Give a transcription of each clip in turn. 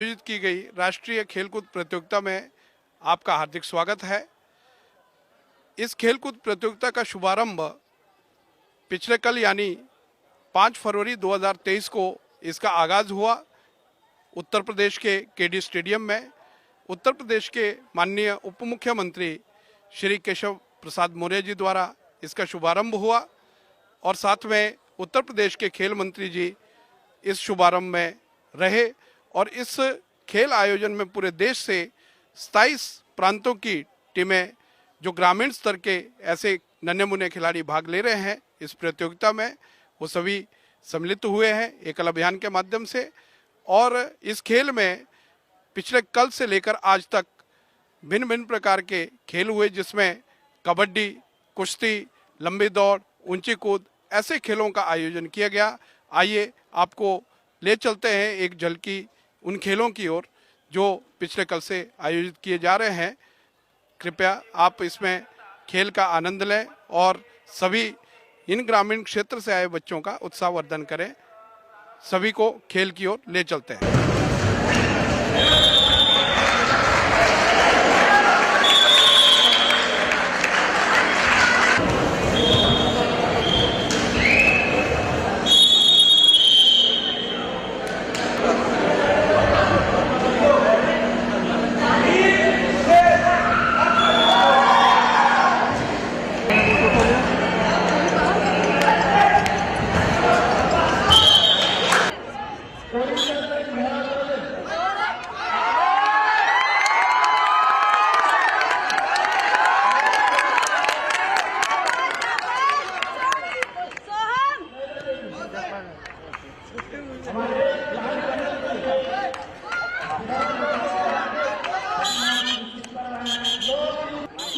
आयोजित की गई राष्ट्रीय खेलकूद प्रतियोगिता में आपका हार्दिक स्वागत है। इस खेलकूद प्रतियोगिता का शुभारंभ पिछले कल यानी 5 फरवरी 2023 को इसका आगाज हुआ। उत्तर प्रदेश के केडी स्टेडियम में उत्तर प्रदेश के माननीय उप मुख्यमंत्री श्री केशव प्रसाद मौर्य जी द्वारा इसका शुभारंभ हुआ और साथ में उत्तर प्रदेश के खेल मंत्री जी इस शुभारंभ में रहे और इस खेल आयोजन में पूरे देश से 27 प्रांतों की टीमें जो ग्रामीण स्तर के ऐसे नन्हे मुन्ने खिलाड़ी भाग ले रहे हैं इस प्रतियोगिता में, वो सभी सम्मिलित हुए हैं एकल अभियान के माध्यम से। और इस खेल में पिछले कल से लेकर आज तक भिन्न भिन्न प्रकार के खेल हुए, जिसमें कबड्डी, कुश्ती, लंबी दौड़, ऊंची कूद ऐसे खेलों का आयोजन किया गया। आइए आपको ले चलते हैं एक झलकी उन खेलों की ओर जो पिछले कल से आयोजित किए जा रहे हैं। कृपया आप इसमें खेल का आनंद लें और सभी इन ग्रामीण क्षेत्र से आए बच्चों का उत्साहवर्धन करें। सभी को खेल की ओर ले चलते हैं।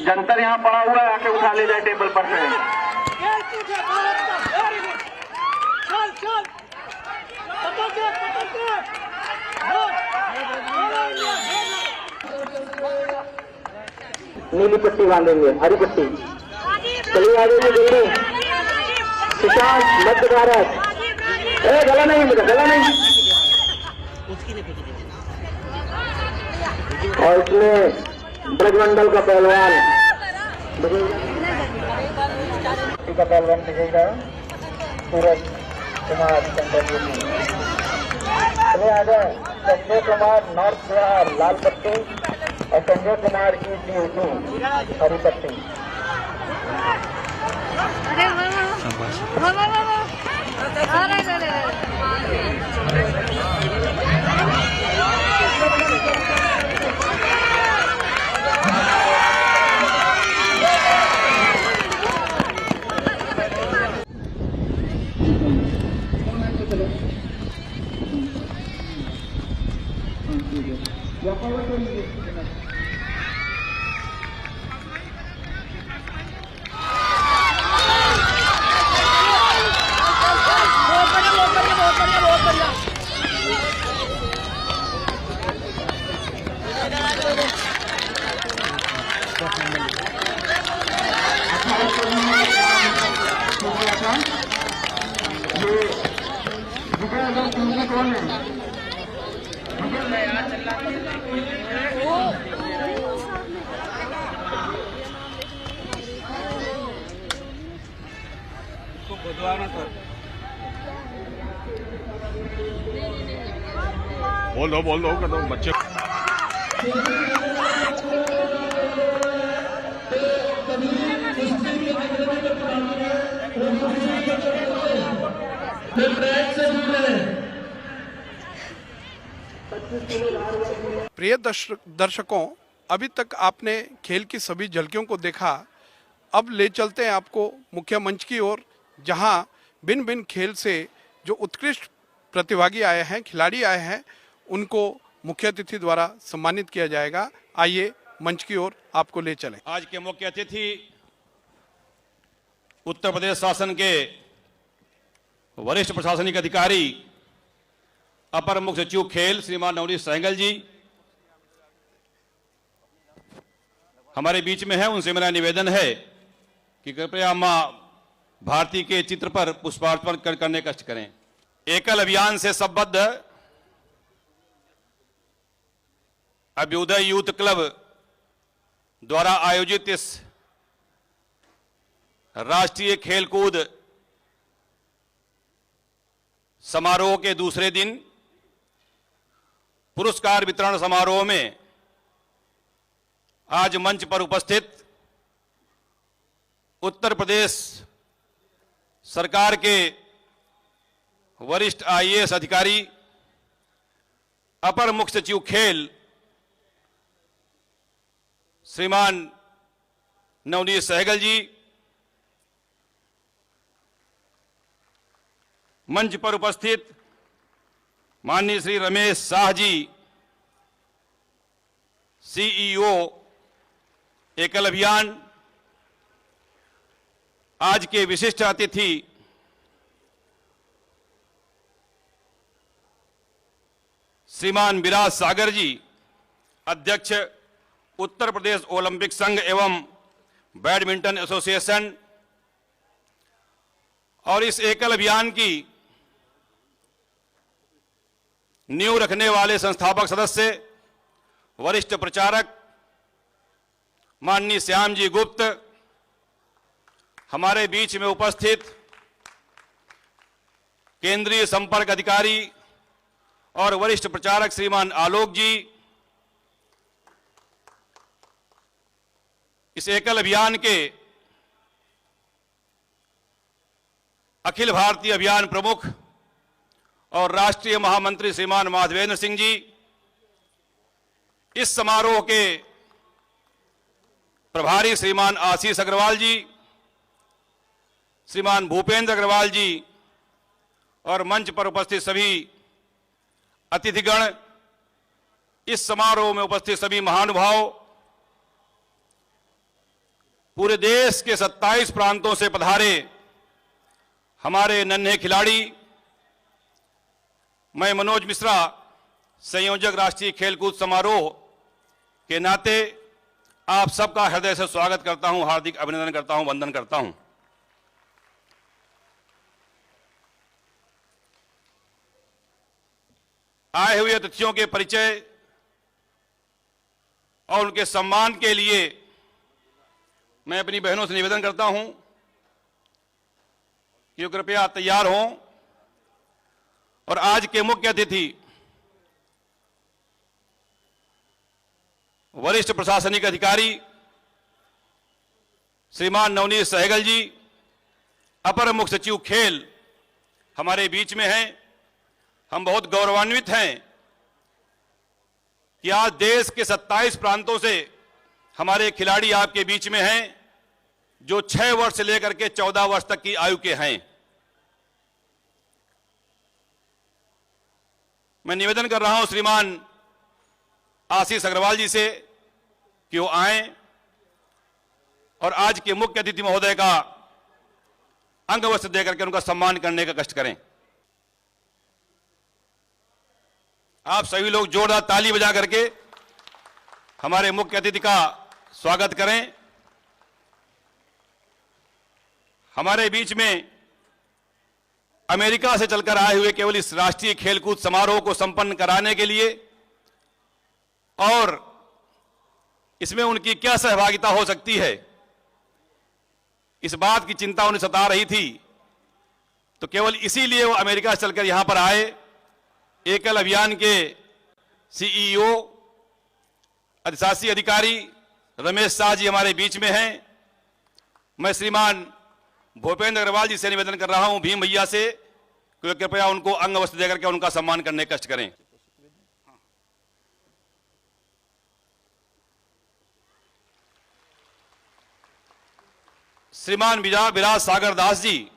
जंतर यहाँ पड़ा हुआ है, आके उठा ले जाए टेबल पर से। नीली पट्टी बांधेंगे, हरी पट्टी। चलिए आ जाइए जल्दी। सुशांत मध्य भारत। गला नहीं बेटा, गला नहीं। और इसमें ब्रजमंडल का पहलवान दिखेगा सूरज कुमार चले आ जाए। संजय कुमार नॉर्थ बिहार लाल पट्टी और संजय कुमार ईस्ट यूपी हरी पट्टी। बोल दो कर दो बच्चे। प्रिय दर्शकों, अभी तक आपने खेल की सभी झलकियों को देखा। अब ले चलते हैं आपको मुख्य मंच की ओर, जहां भिन्न भिन्न खेल से जो उत्कृष्ट प्रतिभागी आए हैं, खिलाड़ी आए हैं, उनको मुख्य अतिथि द्वारा सम्मानित किया जाएगा। आइए मंच की ओर आपको ले चलें। आज के मुख्य अतिथि उत्तर प्रदेश शासन के वरिष्ठ प्रशासनिक अधिकारी अपर मुख्य सचिव खेल श्रीमान नवनीत सहगल जी हमारे बीच में है। उनसे मेरा निवेदन है कि कृपया मां भारती के चित्र पर पुष्पार्पण करने का कष्ट करें। एकल अभियान से संबद्ध अभ्युदय यूथ क्लब द्वारा आयोजित इस राष्ट्रीय खेलकूद समारोह के दूसरे दिन पुरस्कार वितरण समारोह में आज मंच पर उपस्थित उत्तर प्रदेश सरकार के वरिष्ठ आईएएस अधिकारी, अपर मुख्य सचिव खेल श्रीमान नवनीत सहगल जी, मंच पर उपस्थित माननीय श्री रमेश शाह जी, सीईओ एकल अभियान, आज के विशिष्ट अतिथि श्रीमान विराज सागर जी, अध्यक्ष उत्तर प्रदेश ओलंपिक संघ एवं बैडमिंटन एसोसिएशन, और इस एकल अभियान की नींव रखने वाले संस्थापक सदस्य वरिष्ठ प्रचारक माननीय श्याम जी गुप्त, हमारे बीच में उपस्थित केंद्रीय संपर्क अधिकारी और वरिष्ठ प्रचारक श्रीमान आलोक जी, इस एकल अभियान के अखिल भारतीय अभियान प्रमुख और राष्ट्रीय महामंत्री श्रीमान माधवेंद्र सिंह जी, इस समारोह के प्रभारी श्रीमान आशीष अग्रवाल जी, श्रीमान भूपेंद्र अग्रवाल जी और मंच पर उपस्थित सभी अतिथिगण, इस समारोह में उपस्थित सभी महानुभाव, पूरे देश के 27 प्रांतों से पधारे हमारे नन्हे खिलाड़ी, मैं मनोज मिश्रा, संयोजक राष्ट्रीय खेलकूद समारोह के नाते आप सबका हृदय से स्वागत करता हूं, हार्दिक अभिनंदन करता हूं, वंदन करता हूं। आए हुए अतिथियों के परिचय और उनके सम्मान के लिए मैं अपनी बहनों से निवेदन करता हूं कि वो कृपया तैयार हों और आज के मुख्य अतिथि वरिष्ठ प्रशासनिक अधिकारी श्रीमान नवनीत सहगल जी, अपर मुख्य सचिव खेल हमारे बीच में हैं। हम बहुत गौरवान्वित हैं कि आज देश के 27 प्रांतों से हमारे खिलाड़ी आपके बीच में हैं जो 6 वर्ष से लेकर के 14 वर्ष तक की आयु के हैं। मैं निवेदन कर रहा हूं श्रीमान आशीष अग्रवाल जी से कि वो आएं और आज के मुख्य अतिथि महोदय का अंगवस्त्र देकर के उनका सम्मान करने का कष्ट करें। आप सभी लोग जोरदार ताली बजा करके हमारे मुख्य अतिथि का स्वागत करें। हमारे बीच में अमेरिका से चलकर आए हुए केवल इस राष्ट्रीय खेलकूद समारोह को संपन्न कराने के लिए और इसमें उनकी क्या सहभागिता हो सकती है, इस बात की चिंता उन्हें सता रही थी, तो केवल इसीलिए वो अमेरिका से चलकर यहां पर आए। एकल अभियान के सीईओ अधिशासी अधिकारी रमेश शाह जी हमारे बीच में हैं। मैं श्रीमान भूपेंद्र अग्रवाल जी से निवेदन कर रहा हूं, भीम भैया से, कि कृपया उनको अंग वस्त्र देकर के उनका सम्मान करने का कष्ट करें। श्रीमान विराज सागर दास जी,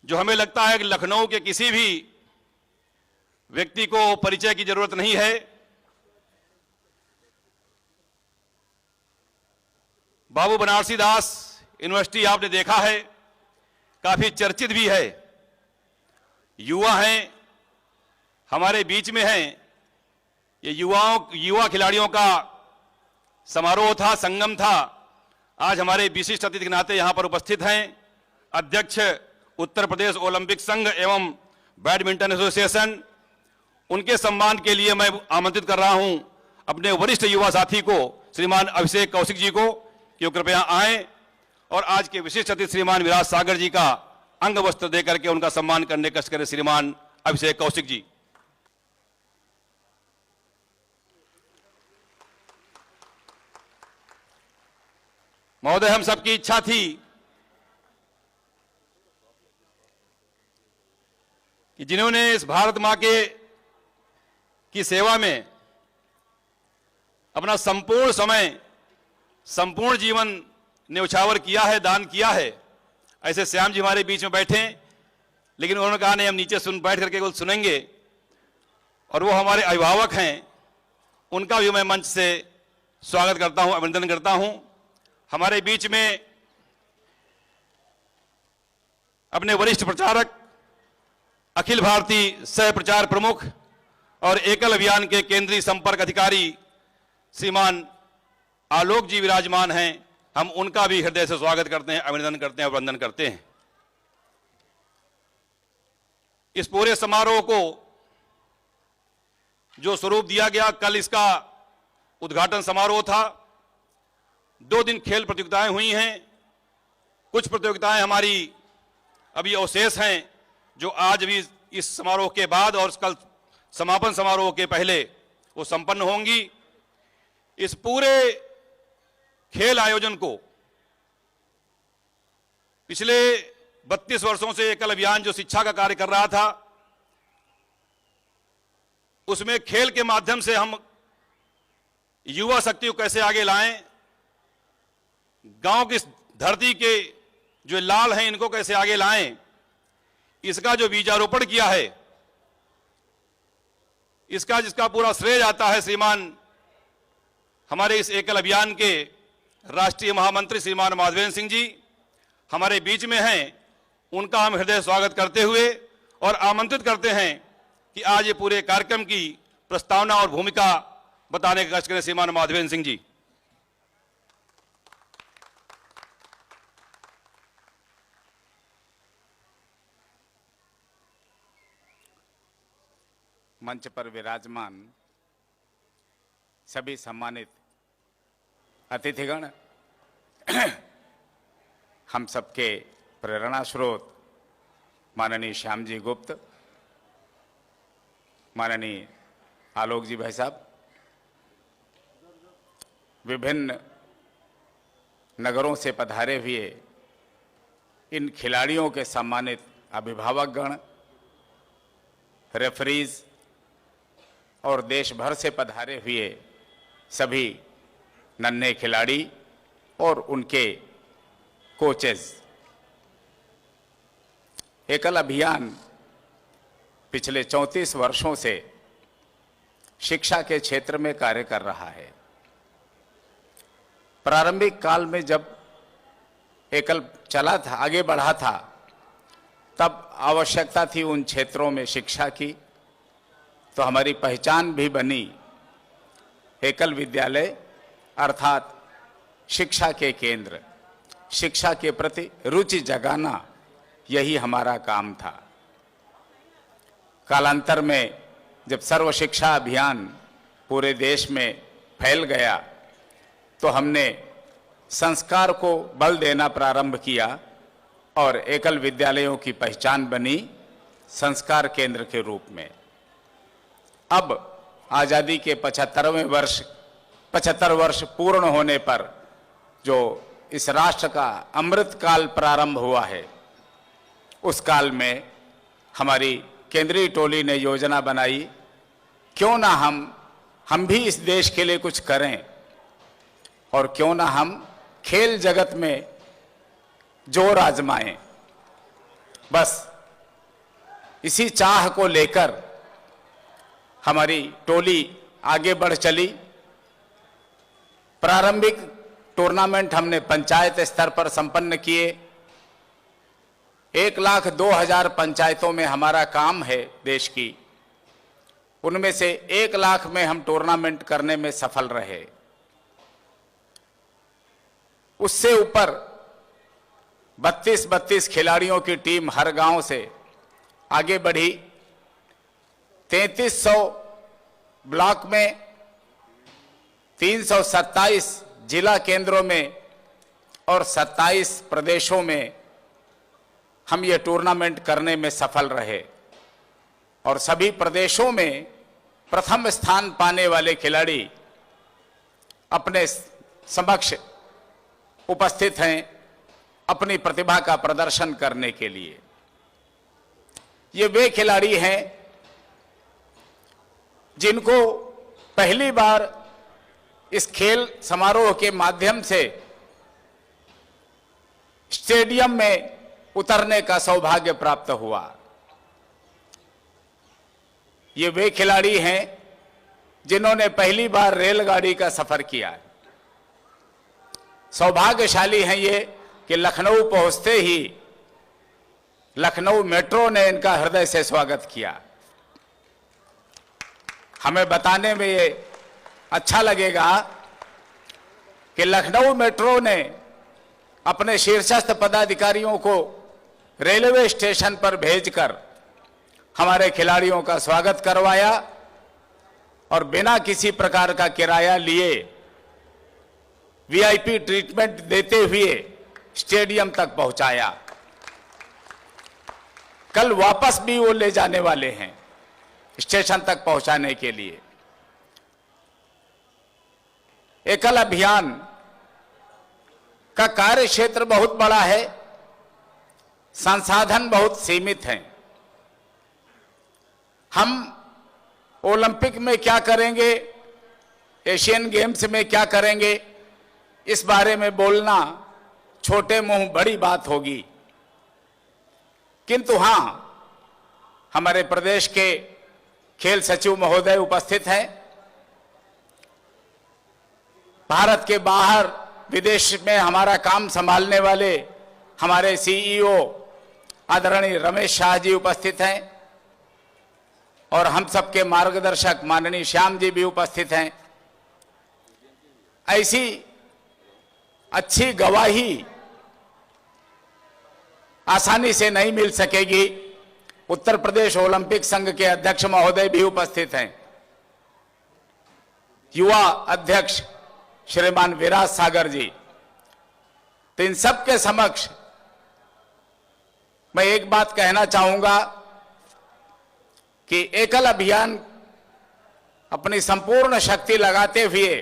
जो हमें लगता है कि लखनऊ के किसी भी व्यक्ति को परिचय की जरूरत नहीं है, बाबू बनारसी दास यूनिवर्सिटी आपने देखा है, काफी चर्चित भी है, युवा हैं, हमारे बीच में हैं। ये युवा खिलाड़ियों का समारोह था, संगम था। आज हमारे विशिष्ट अतिथि के नाते यहां पर उपस्थित हैं अध्यक्ष उत्तर प्रदेश ओलंपिक संघ एवं बैडमिंटन एसोसिएशन, उनके सम्मान के लिए मैं आमंत्रित कर रहा हूं अपने वरिष्ठ युवा साथी को श्रीमान अभिषेक कौशिक जी को कि वो कृपया आएं और आज के विशिष्ट अतिथि श्रीमान विराज सागर जी का अंग वस्त्र देकर के उनका सम्मान करने का कष्ट करें। श्रीमान अभिषेक कौशिक जी। महोदय, हम सबकी इच्छा थी कि जिन्होंने इस भारत मां की सेवा में अपना संपूर्ण समय, संपूर्ण जीवन न्यौछावर किया है, दान किया है, ऐसे श्याम जी हमारे बीच में बैठे, लेकिन उन्होंने कहा नहीं, हम नीचे बैठ करके केवल सुनेंगे, और वो हमारे अभिभावक हैं, उनका भी मैं मंच से स्वागत करता हूं, अभिनंदन करता हूं। हमारे बीच में अपने वरिष्ठ प्रचारक, अखिल भारतीय सह प्रचार प्रमुख और एकल अभियान के केंद्रीय संपर्क अधिकारी श्रीमान आलोक जी विराजमान हैं। हम उनका भी हृदय से स्वागत करते हैं, अभिनंदन करते हैं, वंदन करते हैं। इस पूरे समारोह को जो स्वरूप दिया गया, कल इसका उद्घाटन समारोह था। 2 दिन खेल प्रतियोगिताएं हुई हैं। कुछ प्रतियोगिताएं हमारी अभी अवशेष हैं, जो आज भी इस समारोह के बाद और कल समापन समारोह के पहले वो संपन्न होंगी। इस पूरे खेल आयोजन को पिछले 32 वर्षों से एकल अभियान जो शिक्षा का कार्य कर रहा था, उसमें खेल के माध्यम से हम युवा शक्ति को कैसे आगे लाएं, गांव की धरती के जो लाल हैं इनको कैसे आगे लाएं, इसका जो बीजारोपण किया है, इसका जिसका पूरा श्रेय जाता है श्रीमान हमारे इस एकल अभियान के राष्ट्रीय महामंत्री श्रीमान माधवेंद्र सिंह जी हमारे बीच में हैं। उनका हम हृदय स्वागत करते हुए और आमंत्रित करते हैं कि आज ये पूरे कार्यक्रम की प्रस्तावना और भूमिका बताने का कष्ट करें श्रीमान माधवेंद्र सिंह जी। मंच पर विराजमान सभी सम्मानित अतिथिगण, हम सबके प्रेरणा स्रोत माननीय श्याम जी गुप्त, माननीय आलोक जी भाई साहब, विभिन्न नगरों से पधारे हुए इन खिलाड़ियों के सम्मानित अभिभावकगण, रेफरीज और देश भर से पधारे हुए सभी नन्हे खिलाड़ी और उनके कोचेज। एकल अभियान पिछले 34 वर्षों से शिक्षा के क्षेत्र में कार्य कर रहा है। प्रारंभिक काल में जब एकल चला था, आगे बढ़ा था, तब आवश्यकता थी उन क्षेत्रों में शिक्षा की, तो हमारी पहचान भी बनी एकल विद्यालय अर्थात शिक्षा के केंद्र, शिक्षा के प्रति रुचि जगाना, यही हमारा काम था। कालांतर में जब सर्व शिक्षा अभियान पूरे देश में फैल गया तो हमने संस्कार को बल देना प्रारंभ किया और एकल विद्यालयों की पहचान बनी संस्कार केंद्र के रूप में। अब आज़ादी के 75 वर्ष पूर्ण होने पर जो इस राष्ट्र का अमृत काल प्रारंभ हुआ है, उस काल में हमारी केंद्रीय टोली ने योजना बनाई, क्यों ना हम भी इस देश के लिए कुछ करें और क्यों ना हम खेल जगत में जोर आजमाएं। बस इसी चाह को लेकर हमारी टोली आगे बढ़ चली। प्रारंभिक टूर्नामेंट हमने पंचायत स्तर पर संपन्न किए। 1,02,000 पंचायतों में हमारा काम है देश की, उनमें से 1 लाख में हम टूर्नामेंट करने में सफल रहे। उससे ऊपर 32 खिलाड़ियों की टीम हर गांव से आगे बढ़ी। 3300 ब्लॉक में 327 जिला केंद्रों में और 27 प्रदेशों में हम ये टूर्नामेंट करने में सफल रहे और सभी प्रदेशों में प्रथम स्थान पाने वाले खिलाड़ी अपने समक्ष उपस्थित हैं अपनी प्रतिभा का प्रदर्शन करने के लिए। ये वे खिलाड़ी हैं जिनको पहली बार इस खेल समारोह के माध्यम से स्टेडियम में उतरने का सौभाग्य प्राप्त हुआ। ये वे खिलाड़ी हैं जिन्होंने पहली बार रेलगाड़ी का सफर किया। सौभाग्यशाली हैं ये कि लखनऊ पहुंचते ही लखनऊ मेट्रो ने इनका हृदय से स्वागत किया। हमें बताने में ये अच्छा लगेगा कि लखनऊ मेट्रो ने अपने शीर्षस्थ पदाधिकारियों को रेलवे स्टेशन पर भेजकर हमारे खिलाड़ियों का स्वागत करवाया और बिना किसी प्रकार का किराया लिए वीआईपी ट्रीटमेंट देते हुए स्टेडियम तक पहुंचाया। कल वापस भी वो ले जाने वाले हैं स्टेशन तक पहुंचाने के लिए। एकल अभियान का कार्य क्षेत्र बहुत बड़ा है, संसाधन बहुत सीमित हैं। हम ओलंपिक में क्या करेंगे, एशियन गेम्स में क्या करेंगे, इस बारे में बोलना छोटे मुंह बड़ी बात होगी। किंतु हां, हमारे प्रदेश के खेल सचिव महोदय उपस्थित हैं। भारत के बाहर विदेश में हमारा काम संभालने वाले हमारे सीईओ आदरणीय रमेश शाह जी उपस्थित हैं और हम सबके मार्गदर्शक माननीय श्याम जी भी उपस्थित हैं। ऐसी अच्छी गवाही आसानी से नहीं मिल सकेगी। उत्तर प्रदेश ओलंपिक संघ के अध्यक्ष महोदय भी उपस्थित हैं, युवा अध्यक्ष श्रीमान विराज सागर जी। तो इन सब के समक्ष मैं एक बात कहना चाहूंगा कि एकल अभियान अपनी संपूर्ण शक्ति लगाते हुए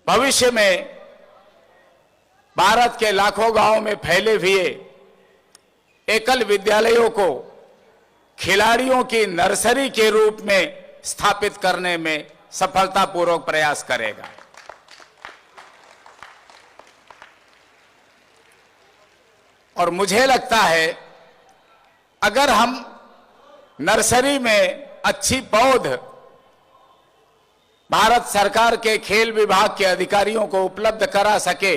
भविष्य में भारत के लाखों गांवों में फैले हुए एकल विद्यालयों को खिलाड़ियों की नर्सरी के रूप में स्थापित करने में सफलतापूर्वक प्रयास करेगा। और मुझे लगता है अगर हम नर्सरी में अच्छी पौध भारत सरकार के खेल विभाग के अधिकारियों को उपलब्ध करा सके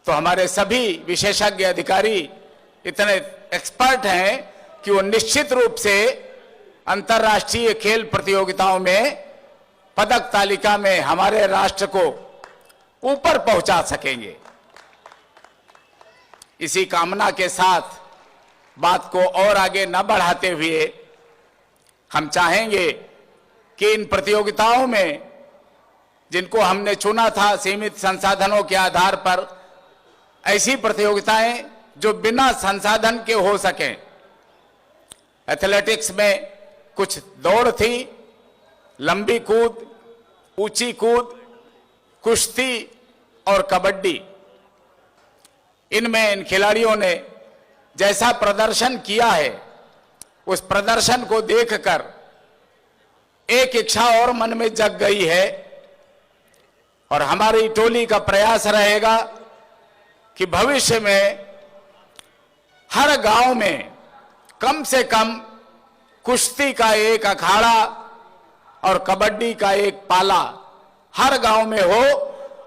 तो हमारे सभी विशेषज्ञ अधिकारी इतने एक्सपर्ट हैं कि वो निश्चित रूप से अंतर्राष्ट्रीय खेल प्रतियोगिताओं में पदक तालिका में हमारे राष्ट्र को ऊपर पहुंचा सकेंगे। इसी कामना के साथ बात को और आगे न बढ़ाते हुए हम चाहेंगे कि इन प्रतियोगिताओं में जिनको हमने चुना था सीमित संसाधनों के आधार पर, ऐसी प्रतियोगिताएं जो बिना संसाधन के हो सकें। एथलेटिक्स में कुछ दौड़ थी, लंबी कूद, ऊंची कूद, कुश्ती और कबड्डी। इनमें इन खिलाड़ियों ने जैसा प्रदर्शन किया है उस प्रदर्शन को देखकर एक इच्छा और मन में जग गई है और हमारी टोली का प्रयास रहेगा कि भविष्य में हर गांव में कम से कम कुश्ती का एक अखाड़ा और कबड्डी का एक पाला हर गांव में हो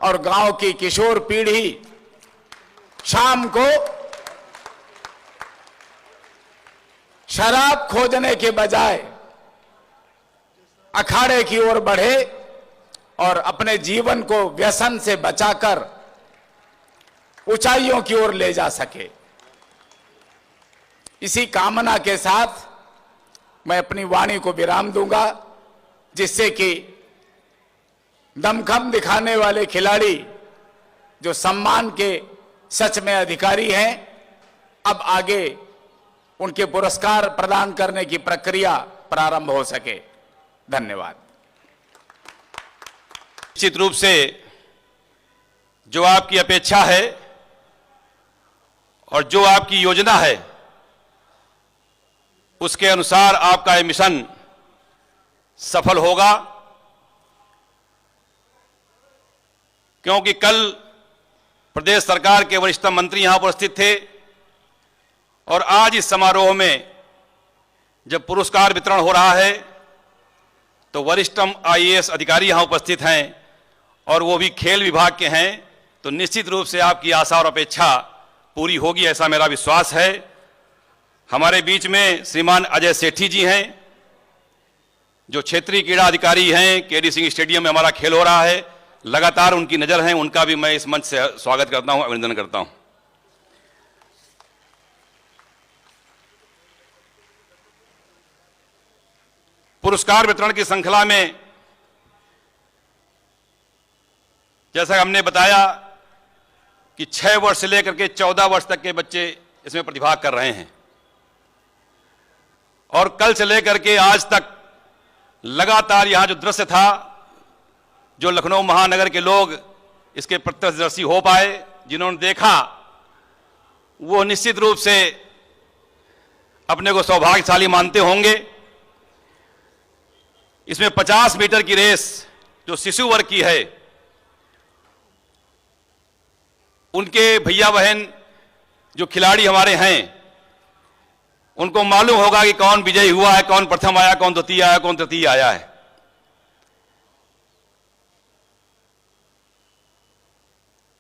और गांव की किशोर पीढ़ी शाम को शराब खोजने के बजाय अखाड़े की ओर बढ़े और अपने जीवन को व्यसन से बचाकर ऊंचाइयों की ओर ले जा सके। इसी कामना के साथ मैं अपनी वाणी को विराम दूंगा, जिससे कि दमखम दिखाने वाले खिलाड़ी जो सम्मान के सच में अधिकारी हैं, अब आगे उनके पुरस्कार प्रदान करने की प्रक्रिया प्रारंभ हो सके। धन्यवाद। निश्चित रूप से जो आपकी अपेक्षा है और जो आपकी योजना है, उसके अनुसार आपका ये मिशन सफल होगा, क्योंकि कल प्रदेश सरकार के वरिष्ठ मंत्री यहां उपस्थित थे और आज इस समारोह में जब पुरस्कार वितरण हो रहा है तो वरिष्ठतम आईएएस अधिकारी यहां उपस्थित हैं और वो भी खेल विभाग के हैं, तो निश्चित रूप से आपकी आशा और अपेक्षा पूरी होगी, ऐसा मेरा विश्वास है। हमारे बीच में श्रीमान अजय सेठी जी हैं, जो क्षेत्रीय क्रीड़ा अधिकारी हैं। केडी सिंह स्टेडियम में हमारा खेल हो रहा है, लगातार उनकी नजर है, उनका भी मैं इस मंच से स्वागत करता हूं, अभिनंदन करता हूं। पुरस्कार वितरण की श्रृंखला में जैसा हमने बताया कि 6 वर्ष से लेकर के 14 वर्ष तक के बच्चे इसमें प्रतिभाग कर रहे हैं और कल से लेकर के आज तक लगातार यहां जो दृश्य था, जो लखनऊ महानगर के लोग इसके प्रत्यक्षदर्शी हो पाए, जिन्होंने देखा, वो निश्चित रूप से अपने को सौभाग्यशाली मानते होंगे। इसमें 50 मीटर की रेस जो शिशु वर्ग की है, उनके भैया बहन जो खिलाड़ी हमारे हैं, उनको मालूम होगा कि कौन विजयी हुआ है, कौन प्रथम आया, कौन द्वितीय आया, कौन तृतीय आया है।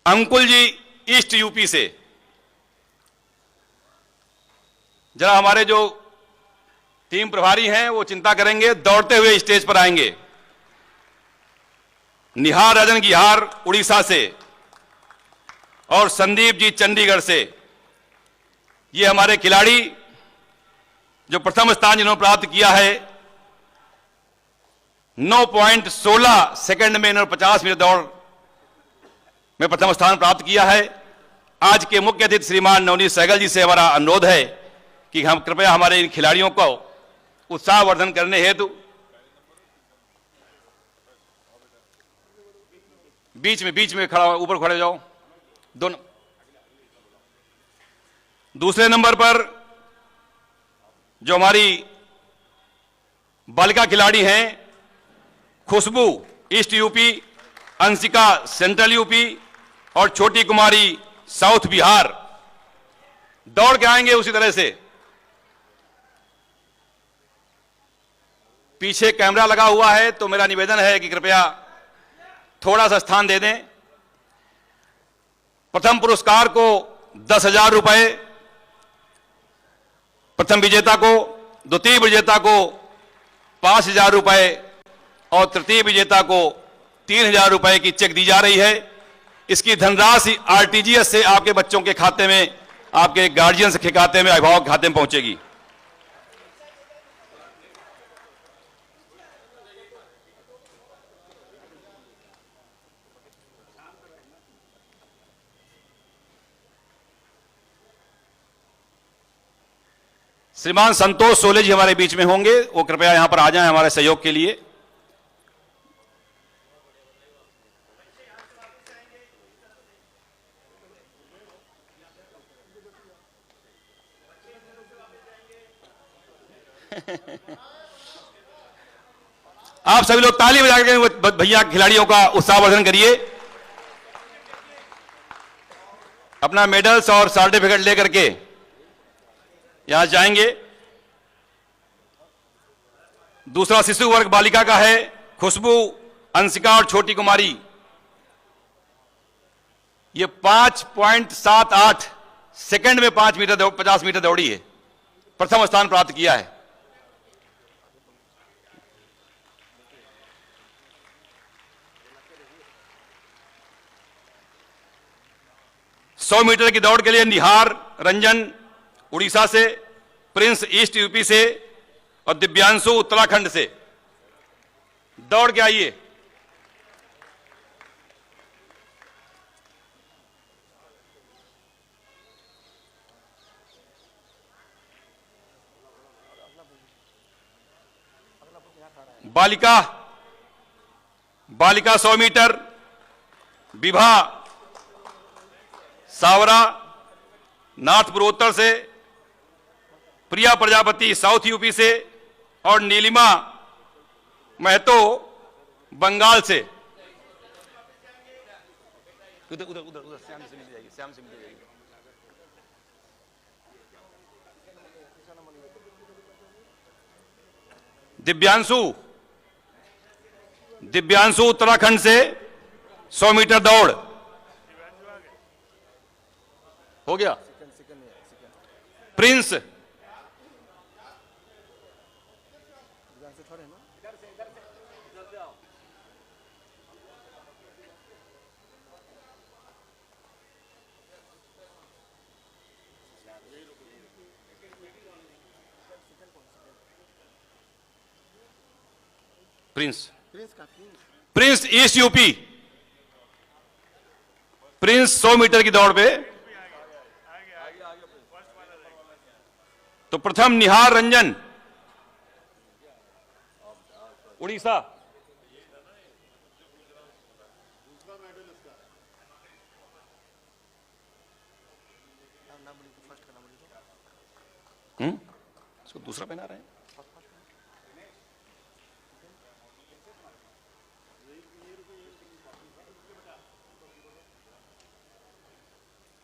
अंकुल जी ईस्ट यूपी से, जरा हमारे जो टीम प्रभारी हैं वो चिंता करेंगे, दौड़ते हुए स्टेज पर आएंगे। निहार राजन गिहार उड़ीसा से और संदीप जी चंडीगढ़ से, ये हमारे खिलाड़ी जो प्रथम स्थान जिन्होंने प्राप्त किया है। 9.16 सेकंड में इन्होंने 50 मीटर दौड़ में प्रथम स्थान प्राप्त किया है। आज के मुख्य अतिथि श्रीमान नवनीत सहगल जी से हमारा अनुरोध है कि हम कृपया हमारे इन खिलाड़ियों को उत्साहवर्धन करने हेतु बीच में खड़ा, ऊपर खड़े जाओ दोनों। दूसरे नंबर पर जो हमारी बालिका खिलाड़ी हैं, Khushboo east UP, Anshika central UP और छोटी कुमारी साउथ बिहार, दौड़ के आएंगे उसी तरह से। पीछे कैमरा लगा हुआ है तो मेरा निवेदन है कि कृपया थोड़ा सा स्थान दे दें। प्रथम पुरस्कार को 10,000 रुपए प्रथम विजेता को, द्वितीय विजेता को 5,000 रुपए और तृतीय विजेता को 3,000 रुपए की चेक दी जा रही है। इसकी धनराशि आरटीजीएस से आपके बच्चों के खाते में, आपके गार्जियंस के खाते में, अभिभावक खाते में पहुंचेगी। श्रीमान संतोष सोले जी हमारे बीच में होंगे, वो कृपया यहां पर आ जाएं हमारे सहयोग के लिए। आप सभी लोग ताली बजा के भैया खिलाड़ियों का उत्साहवर्धन करिए। अपना मेडल्स और सर्टिफिकेट लेकर के यहां जाएंगे। दूसरा शिशु वर्ग बालिका का है, खुशबू, अंशिका और छोटी कुमारी। ये 5.78 सेकंड में 50 मीटर दौड़ी है, प्रथम स्थान प्राप्त किया है। सौ मीटर की दौड़ के लिए निहार रंजन उड़ीसा से, प्रिंस ईस्ट यूपी से और दिव्यांशु उत्तराखंड से दौड़ के आइए। बालिका 100 मीटर विभा सावरा नॉर्थ पूर्वोत्तर से, प्रिया प्रजापति साउथ यूपी से और नीलिमा महतो बंगाल से। उधर उधर उधर उधर श्याम से मिल जाएगी, श्याम से मिल जाएगी। दिव्यांशु उत्तराखंड से 100 मीटर दौड़ हो गया। Prince Prince East UP, Prince 100 meter की दौड़ पे तो प्रथम निहार रंजन उड़ीसा, इसको दूसरा पहना रहे हैं।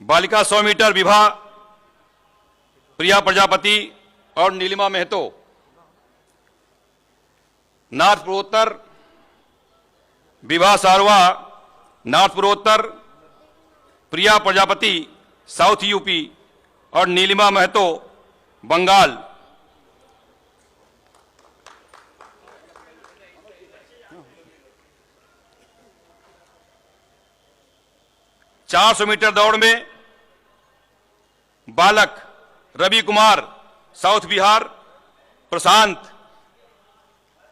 बालिका 100 मीटर विभा प्रिया प्रजापति और नीलिमा महतो, नॉर्थ पूर्वोत्तर विभा सारवा नॉर्थ पूर्वोत्तर, प्रिया प्रजापति साउथ यूपी और नीलिमा महतो बंगाल। चार 400 मीटर दौड़ में बालक रवि कुमार साउथ बिहार, प्रशांत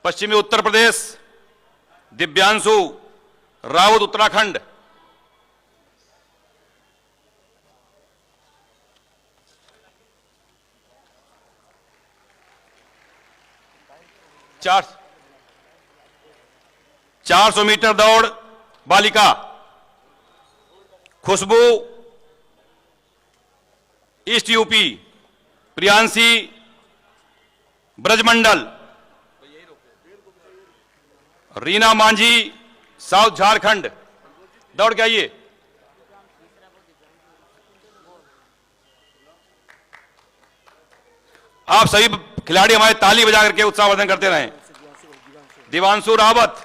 पश्चिमी उत्तर प्रदेश, दिव्यांशु राउत उत्तराखंड। चार 400 मीटर दौड़ बालिका Khushboo east UP, Priyanshi Brajmandal, Reena Manjhi south Jharkhand. दौड़ के आइए। आप सभी खिलाड़ी हमारे ताली बजा करके उत्साहवर्धन करते रहें। दिव्यांशु रावत,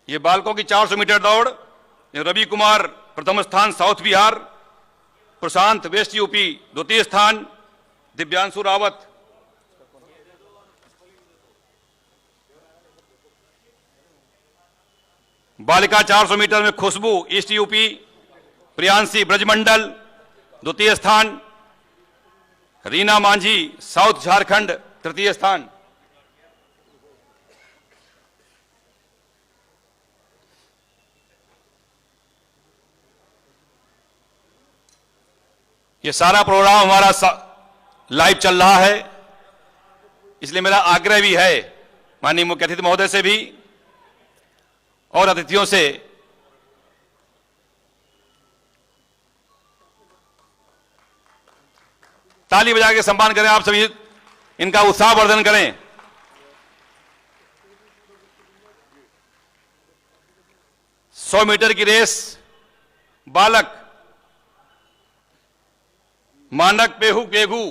ये बालकों की 400 मीटर दौड़, रवि कुमार प्रथम स्थान साउथ बिहार, प्रशांत वेस्ट यूपी द्वितीय स्थान, दिव्यांशु रावत। बालिका 400 मीटर में खुशबू ईस्ट यूपी, प्रियांशी ब्रजमंडल द्वितीय स्थान, रीना मांझी साउथ झारखंड तृतीय स्थान। ये सारा प्रोग्राम हमारा लाइव चल रहा है, इसलिए मेरा आग्रह भी है माननीय मुख्य अतिथि महोदय से भी और अतिथियों से ताली बजा के सम्मान करें। आप सभी इनका उत्साहवर्धन करें। सौ मीटर की रेस बालक मानक पेगू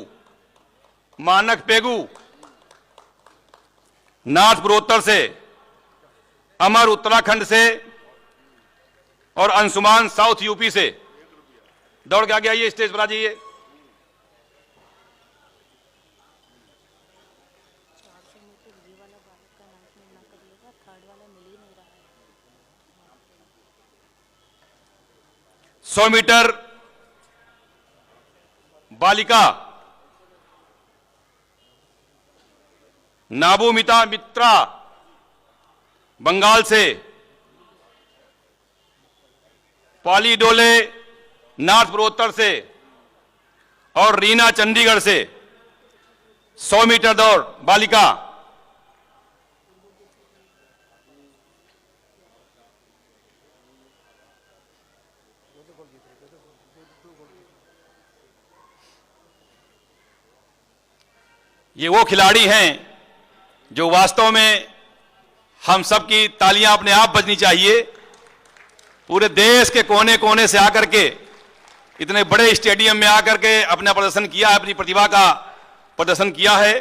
नाथ पूर्वोत्तर से, अमर उत्तराखंड से और अंशुमान साउथ यूपी से। दौड़ के आगे आइए, स्टेज पर आ जाइए। सौ मीटर बालिका नाबोमिता मित्रा बंगाल से, पॉली डोले नॉर्थ पूर्वोत्तर से और रीना चंडीगढ़ से 100 मीटर दौड़ बालिका। ये वो खिलाड़ी हैं जो वास्तव में हम सबकी तालियां अपने आप बजनी चाहिए। पूरे देश के कोने कोने से आकर के इतने बड़े स्टेडियम में आकर के अपना प्रदर्शन किया है, अपनी प्रतिभा का प्रदर्शन किया है।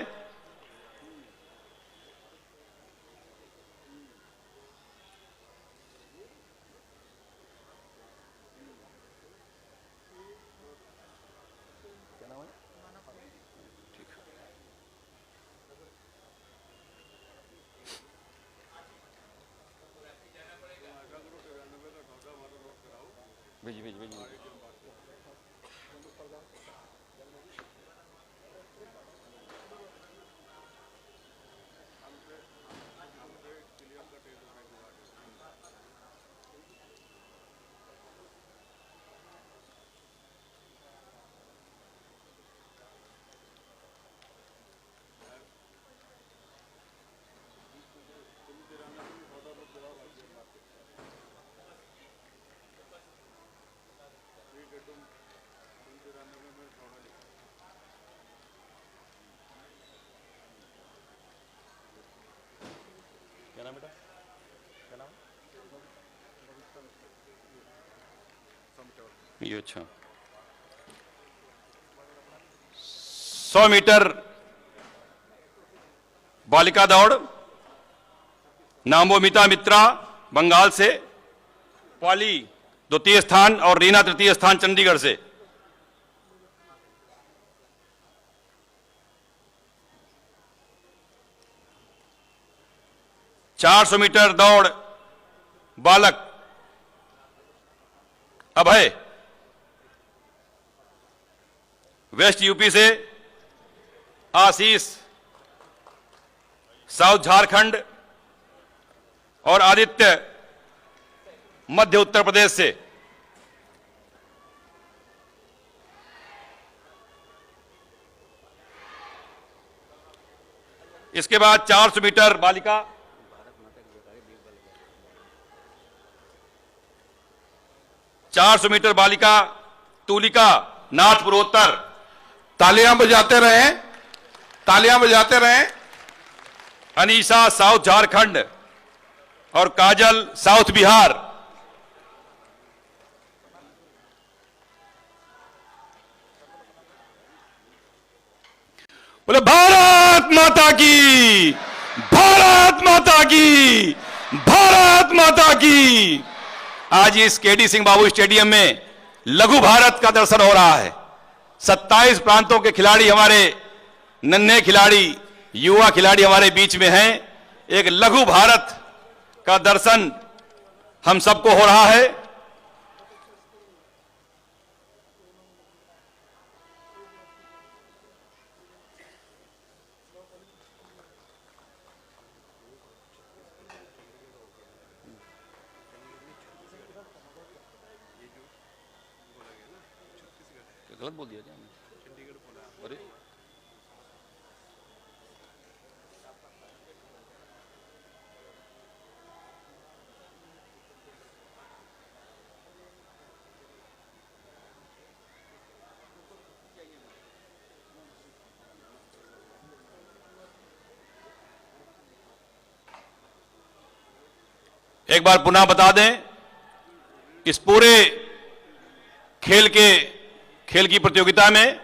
ये अच्छा 100 मीटर बालिका दौड़ नाबोमिता मित्रा बंगाल से, पॉली द्वितीय स्थान और रीना तृतीय स्थान चंडीगढ़ से। चार 400 मीटर दौड़ बालक अभय वेस्ट यूपी से, आशीष साउथ झारखंड और आदित्य मध्य उत्तर प्रदेश से। इसके बाद 400 मीटर बालिका, तुलिका नाथ पूर्वोत्तर। तालियां बजाते रहें, तालियां बजाते रहें। अनीशा साउथ झारखंड और काजल साउथ बिहार। बोले भारत माता की, भारत माता की, भारत माता की। आज इस केडी सिंह बाबू स्टेडियम में लघु भारत का दर्शन हो रहा है। 27 प्रांतों के खिलाड़ी, हमारे नन्हे खिलाड़ी, युवा खिलाड़ी हमारे बीच में हैं। एक लघु भारत का दर्शन हम सबको हो रहा है। गलत बोल दिया क्या? अरे एक बार पुनः बता दें, इस पूरे खेल की प्रतियोगिता में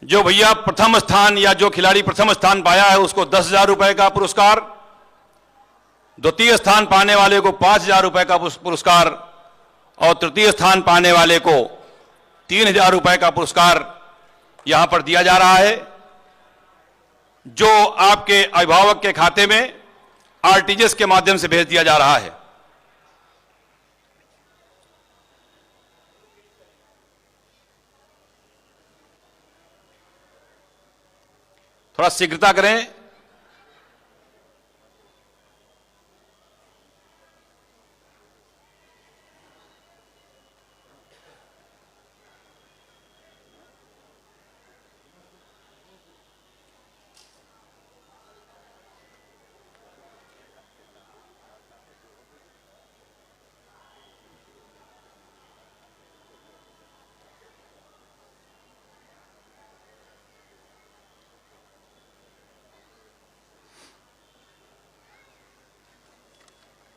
जो भैया प्रथम स्थान या जो खिलाड़ी प्रथम स्थान पाया है उसको 10,000 रुपए का पुरस्कार, द्वितीय स्थान पाने वाले को 5,000 रुपए का पुरस्कार और तृतीय स्थान पाने वाले को 3,000 रुपए का पुरस्कार यहां पर दिया जा रहा है, जो आपके अभिभावक के खाते में आरटीजीएस के माध्यम से भेज दिया जा रहा है। थोड़ा शीघ्रता करें।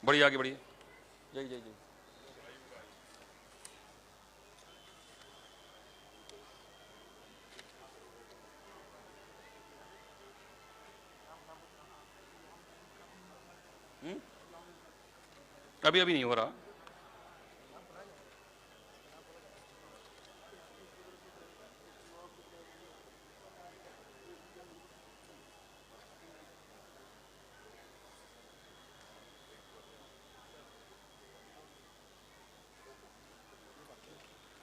बढ़िया, आगे बढ़िए। जय जय जय। अभी अभी नहीं हो रहा।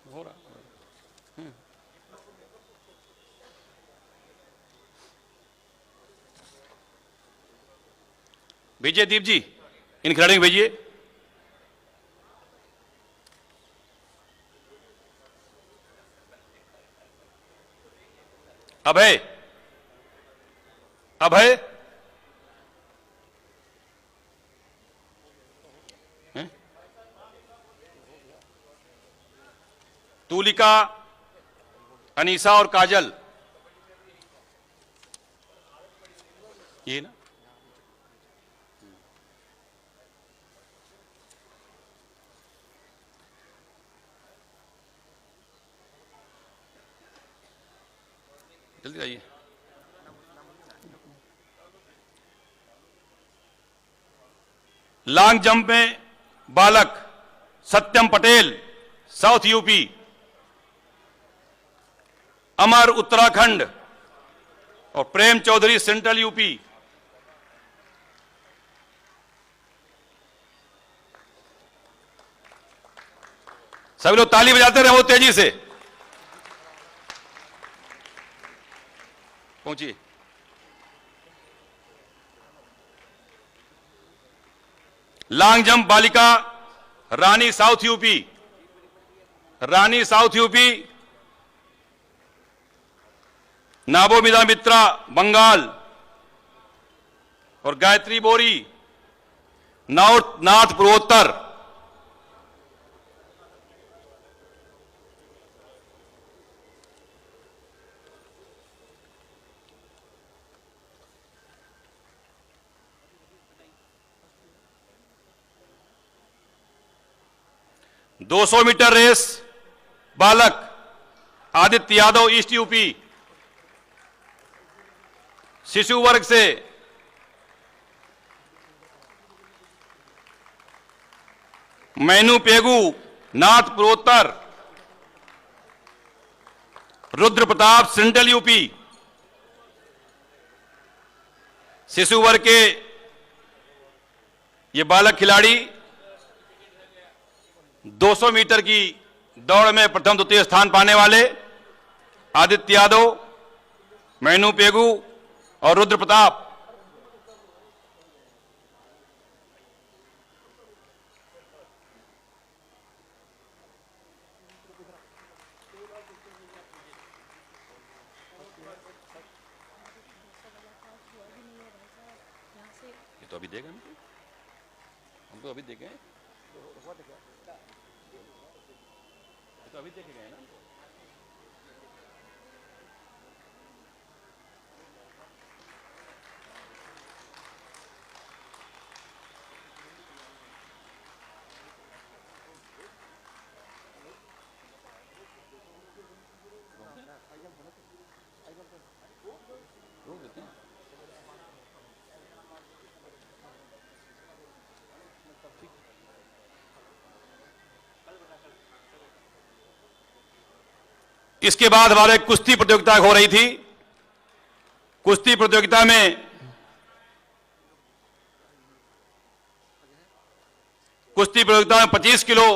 हो रहा। भेजिए दीप जी, इन खिलाड़ियों को भेजिए। अभय, अभय, तूलिका, अनीसा और काजल, ये ना। जल्दी आइए। लॉन्ग जंप में बालक सत्यम पटेल, साउथ यूपी, अमर उत्तराखंड और प्रेम चौधरी सेंट्रल यूपी। सभी लोग ताली बजाते रहो तेजी से। पहुंचिए। लॉन्ग जंप बालिका रानी साउथ यूपी, रानी साउथ यूपी, नाबोमिदा मित्रा बंगाल और गायत्री बोरी नाथ पूर्वोत्तर। दो 200 मीटर रेस बालक आदित्य यादव ईस्ट यूपी, शिशु वर्ग से मैनू पेगू नाथ पूर्वोत्तर, रुद्र प्रताप सेंट्रल यूपी। शिशु वर्ग के ये बालक खिलाड़ी 200 मीटर की दौड़ में प्रथम द्वितीय स्थान पाने वाले आदित्य यादव, मैनू पेगू और रुद्र प्रताप। ये तो अभी देगा, हम तो अभी देखें, तो अभी देखे गए ना। रोक देते हैं। इसके बाद हमारे कुश्ती प्रतियोगिता हो रही थी। कुश्ती प्रतियोगिता में कुश्ती प्रतियोगिता में 25 किलो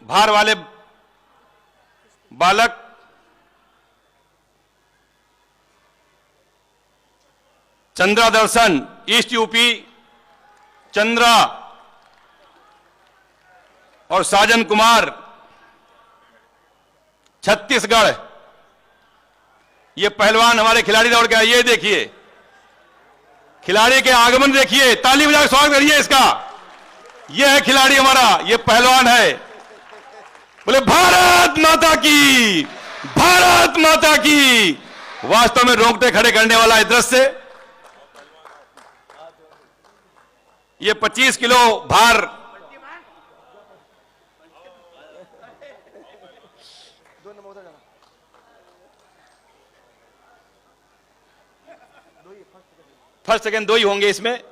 भार वाले बालक चंद्रा दर्शन ईस्ट यूपी, चंद्रा और साजन कुमार छत्तीसगढ़, ये पहलवान हमारे खिलाड़ी दौड़ के आए। ये देखिए खिलाड़ी के आगमन देखिए, ताली बजा के स्वागत करिए इसका। ये है खिलाड़ी हमारा, ये पहलवान है। बोले भारत माता की, भारत माता की। वास्तव में रोंगटे खड़े करने वाला है दृश्य। ये 25 किलो भार फर्स्ट सेकंड दो ही होंगे इसमें।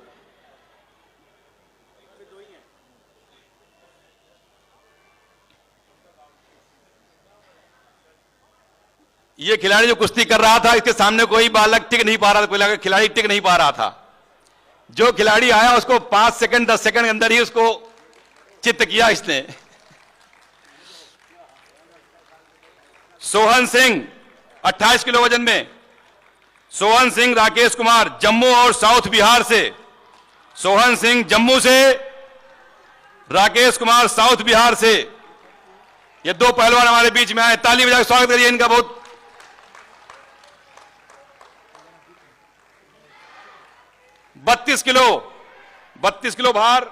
ये खिलाड़ी जो कुश्ती कर रहा था, इसके सामने कोई बालक टिक नहीं पा रहा था, कोई खिलाड़ी टिक नहीं पा रहा था। जो खिलाड़ी आया उसको 5 सेकंड 10 सेकंड के अंदर ही उसको चित्त किया इसने। सोहन सिंह 28 किलो वजन में, सोहन सिंह राकेश कुमार जम्मू और साउथ बिहार से, सोहन सिंह जम्मू से, राकेश कुमार साउथ बिहार से। ये दो पहलवान हमारे बीच में आए, ताली बजा के स्वागत करिए इनका। बहुत 32 किलो भार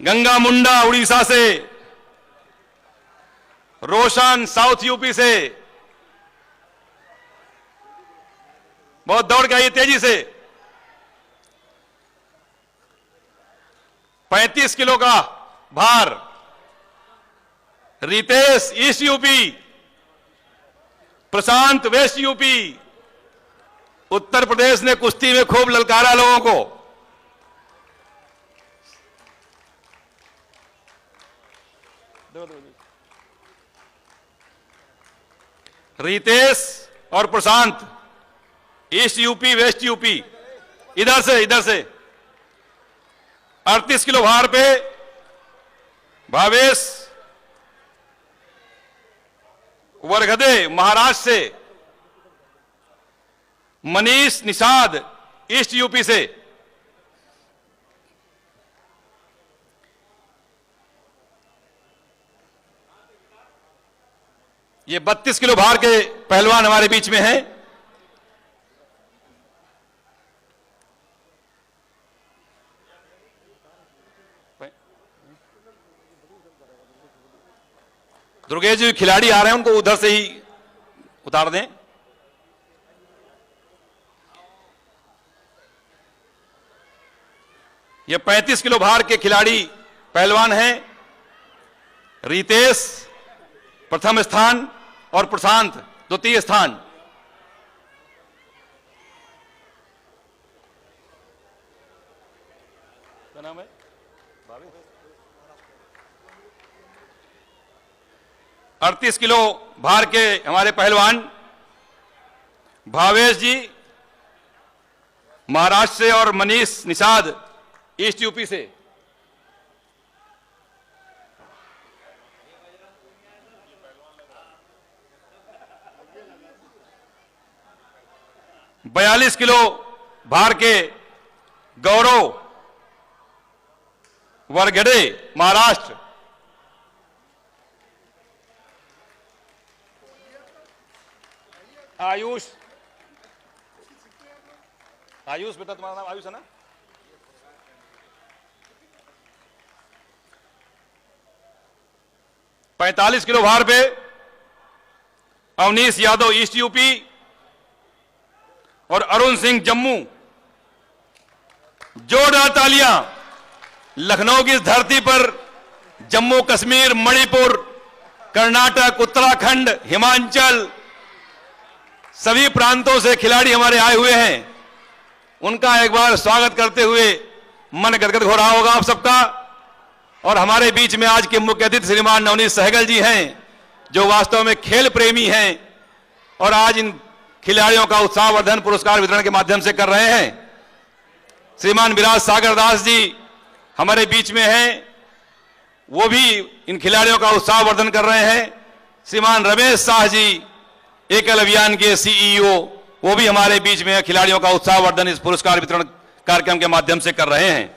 गंगा मुंडा उड़ीसा से, रोशन साउथ यूपी से, बहुत दौड़ के आई तेजी से। 35 किलो का भार रितेश ईस्ट यूपी, प्रशांत वेस्ट यूपी। उत्तर प्रदेश ने कुश्ती में खूब ललकारा लोगों को। रितेश और प्रशांत ईस्ट यूपी वेस्ट यूपी। इधर से 38 किलो भार पे भावेश वरगदे महाराष्ट्र से, मनीष निषाद ईस्ट यूपी से। ये 32 किलो भार के पहलवान हमारे बीच में हैं। दुर्गेश जी खिलाड़ी आ रहे हैं, उनको उधर से ही उतार दें। ये 35 किलो भार के खिलाड़ी पहलवान हैं। रितेश प्रथम स्थान और प्रशांत द्वितीय स्थान। क्या नाम है? 38 किलो भार के हमारे पहलवान भावेश जी महाराष्ट्र से और मनीष निषाद ईस्ट यूपी से। बयालीस किलो भार के गौरव वरगड़े महाराष्ट्र। आयुष बेटा, तुम्हारा नाम आयुष है ना? पैंतालीस किलो भार पे अवनीश यादव ईस्ट यूपी और अरुण सिंह जम्मू। जोरदार तालियां लखनऊ की इस धरती पर जम्मू कश्मीर, मणिपुर, कर्नाटक, उत्तराखंड, हिमाचल सभी प्रांतों से खिलाड़ी हमारे आए हुए हैं। उनका एक बार स्वागत करते हुए मन गदगद हो रहा होगा आप सबका। और हमारे बीच में आज के मुख्य अतिथि श्रीमान नवनीत सहगल जी हैं, जो वास्तव में खेल प्रेमी हैं और आज इन खिलाड़ियों का उत्साहवर्धन पुरस्कार वितरण के माध्यम से कर रहे हैं। श्रीमान विराज सागर दास जी हमारे बीच में हैं, वो भी इन खिलाड़ियों का उत्साहवर्धन कर रहे हैं। श्रीमान रमेश शाह जी एकल अभियान के सीईओ, वो भी हमारे बीच में खिलाड़ियों का उत्साहवर्धन इस पुरस्कार वितरण कार्यक्रम के माध्यम से कर रहे हैं।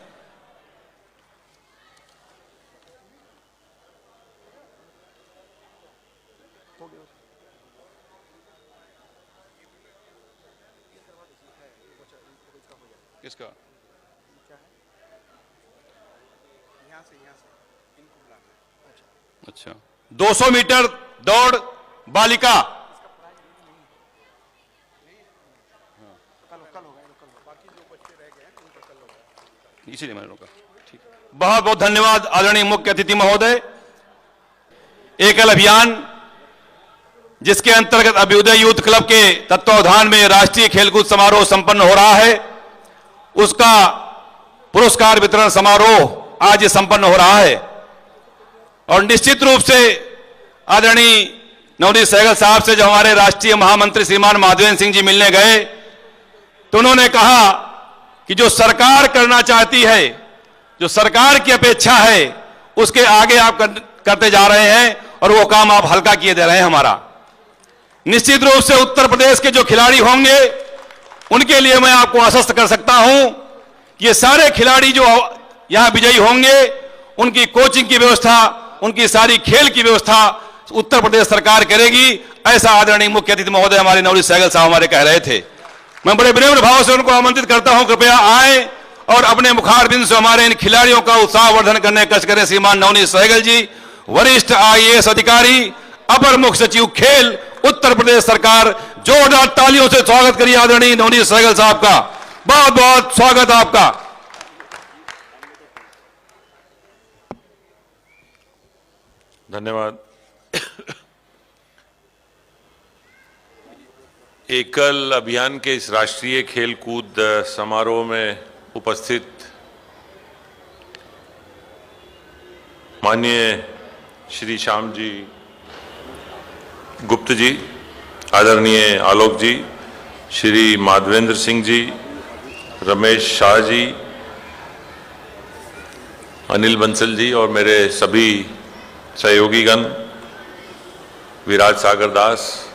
किसका? अच्छा, 200 मीटर दौड़ बालिका, इसीलिए मैंने रोका। ठीक, बहुत बहुत धन्यवाद आदरणीय मुख्य अतिथि महोदय। एकल अभियान जिसके अंतर्गत अभ्युदय यूथ क्लब के तत्वावधान में राष्ट्रीय खेलकूद समारोह संपन्न हो रहा है, उसका पुरस्कार वितरण समारोह आज संपन्न हो रहा है। और निश्चित रूप से आदरणीय नवनीत सहगल साहब से जब हमारे राष्ट्रीय महामंत्री श्रीमान माधवेंद्र सिंह जी मिलने गए तो उन्होंने कहा कि जो सरकार करना चाहती है, जो सरकार की अपेक्षा है, उसके आगे आप करते जा रहे हैं और वो काम आप हल्का किए दे रहे हैं हमारा। निश्चित रूप से उत्तर प्रदेश के जो खिलाड़ी होंगे उनके लिए मैं आपको आश्वस्त कर सकता हूं कि ये सारे खिलाड़ी जो यहां विजयी होंगे, उनकी कोचिंग की व्यवस्था, उनकी सारी खेल की व्यवस्था उत्तर प्रदेश सरकार करेगी, ऐसा आदरणीय मुख्य अतिथि महोदय हमारे नवनीत सहगल साहब हमारे कह रहे थे। मैं बड़े विनम्र भाव से उनको आमंत्रित करता हूं, कृपया आए और अपने मुखारबिंद से हमारे इन खिलाड़ियों का उत्साहवर्धन करने का कष्ट करें। श्रीमान नवनीत सहगल जी, वरिष्ठ IAS अधिकारी, अपर मुख्य सचिव खेल, उत्तर प्रदेश सरकार। जोरदार तालियों से स्वागत करिए आदरणीय नवनीत सहगल साहब का। बहुत बहुत स्वागत आपका। धन्यवाद। एकल अभियान के इस राष्ट्रीय खेल कूद समारोह में उपस्थित माननीय श्री श्याम जी गुप्त जी, आदरणीय आलोक जी, श्री माधवेंद्र सिंह जी, रमेश शाह जी, अनिल बंसल जी और मेरे सभी सहयोगीगण, विराज सागर दास,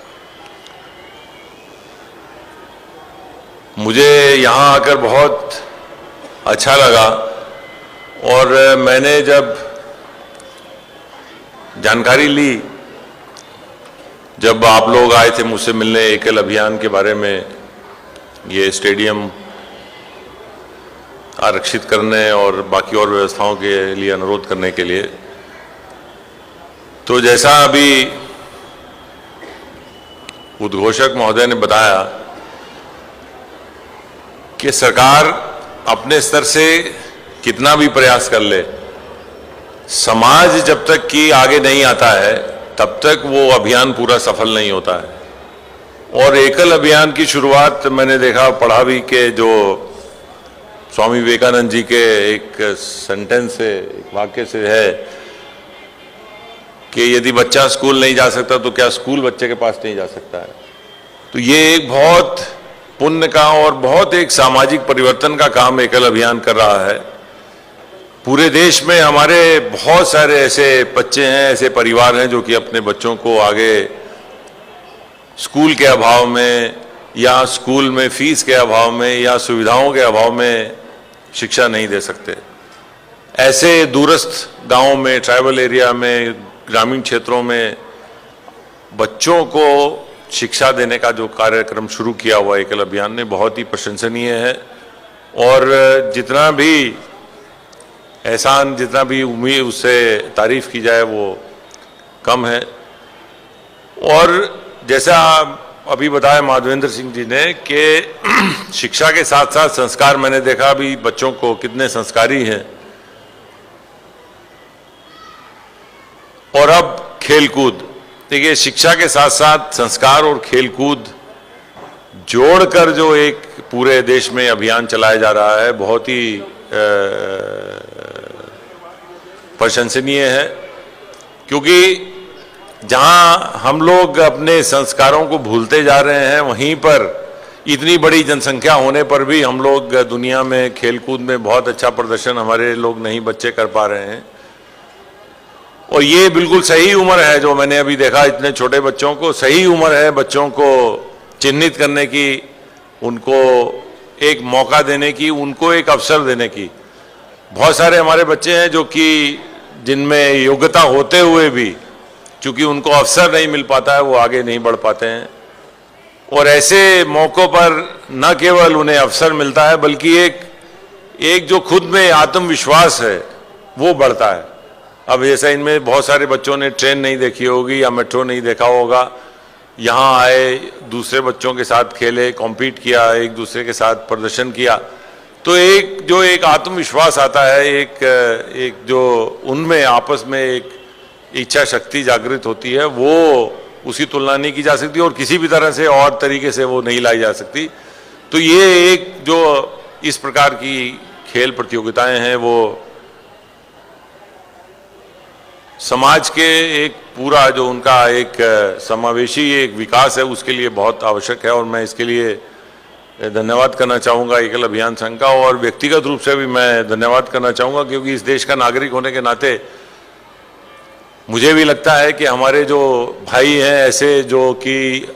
मुझे यहाँ आकर बहुत अच्छा लगा। और मैंने जब जानकारी ली, जब आप लोग आए थे मुझसे मिलने एकल अभियान के बारे में, ये स्टेडियम आरक्षित करने और बाकी और व्यवस्थाओं के लिए अनुरोध करने के लिए, तो जैसा अभी उद्घोषक महोदय ने बताया कि सरकार अपने स्तर से कितना भी प्रयास कर ले, समाज जब तक कि आगे नहीं आता है तब तक वो अभियान पूरा सफल नहीं होता है। और एकल अभियान की शुरुआत मैंने देखा, पढ़ा भी कि जो स्वामी विवेकानंद जी के एक सेंटेंस से, एक वाक्य से है कि यदि बच्चा स्कूल नहीं जा सकता तो क्या स्कूल बच्चे के पास नहीं जा सकता है। तो ये एक बहुत पुण्य का और बहुत एक सामाजिक परिवर्तन का काम एकल अभियान कर रहा है। पूरे देश में हमारे बहुत सारे ऐसे बच्चे हैं, ऐसे परिवार हैं जो कि अपने बच्चों को आगे स्कूल के अभाव में या स्कूल में फीस के अभाव में या सुविधाओं के अभाव में शिक्षा नहीं दे सकते। ऐसे दूरस्थ गांवों में, ट्राइबल एरिया में, ग्रामीण क्षेत्रों में बच्चों को शिक्षा देने का जो कार्यक्रम शुरू किया हुआ एकल अभियान ने, बहुत ही प्रशंसनीय है। और जितना भी एहसान, जितना भी उम्मीद उससे तारीफ की जाए वो कम है। और जैसा अभी बताया माधवेंद्र सिंह जी ने कि शिक्षा के साथ साथ संस्कार, मैंने देखा अभी बच्चों को कितने संस्कारी हैं। और अब खेलकूद, देखिए शिक्षा के साथ साथ संस्कार और खेलकूद जोड़कर जो एक पूरे देश में अभियान चलाया जा रहा है, बहुत ही प्रशंसनीय है, क्योंकि जहां हम लोग अपने संस्कारों को भूलते जा रहे हैं, वहीं पर इतनी बड़ी जनसंख्या होने पर भी हम लोग दुनिया में खेलकूद में बहुत अच्छा प्रदर्शन हमारे लोग नहीं बच्चे कर पा रहे हैं। और ये बिल्कुल सही उम्र है, जो मैंने अभी देखा इतने छोटे बच्चों को, सही उम्र है बच्चों को चिन्हित करने की, उनको एक मौका देने की, उनको एक अवसर देने की। बहुत सारे हमारे बच्चे हैं जो कि जिनमें योग्यता होते हुए भी चूंकि उनको अवसर नहीं मिल पाता है, वो आगे नहीं बढ़ पाते हैं। और ऐसे मौकों पर न केवल उन्हें अवसर मिलता है, बल्कि एक जो खुद में आत्मविश्वास है वो बढ़ता है। अब जैसा इनमें बहुत सारे बच्चों ने ट्रेन नहीं देखी होगी या मेट्रो नहीं देखा होगा, यहाँ आए, दूसरे बच्चों के साथ खेले, कॉम्पीट किया, एक दूसरे के साथ प्रदर्शन किया, तो एक आत्मविश्वास आता है, एक जो उनमें आपस में एक इच्छा शक्ति जागृत होती है, वो उसकी तुलना नहीं की जा सकती और किसी भी तरह से और तरीके से वो नहीं लाई जा सकती। तो ये एक जो इस प्रकार की खेल प्रतियोगिताएं हैं, वो समाज के एक पूरा जो उनका एक समावेशी एक विकास है, उसके लिए बहुत आवश्यक है। और मैं इसके लिए धन्यवाद करना चाहूँगा एकल अभियान संघ का, और व्यक्तिगत रूप से भी मैं धन्यवाद करना चाहूँगा, क्योंकि इस देश का नागरिक होने के नाते मुझे भी लगता है कि हमारे जो भाई हैं ऐसे, जो कि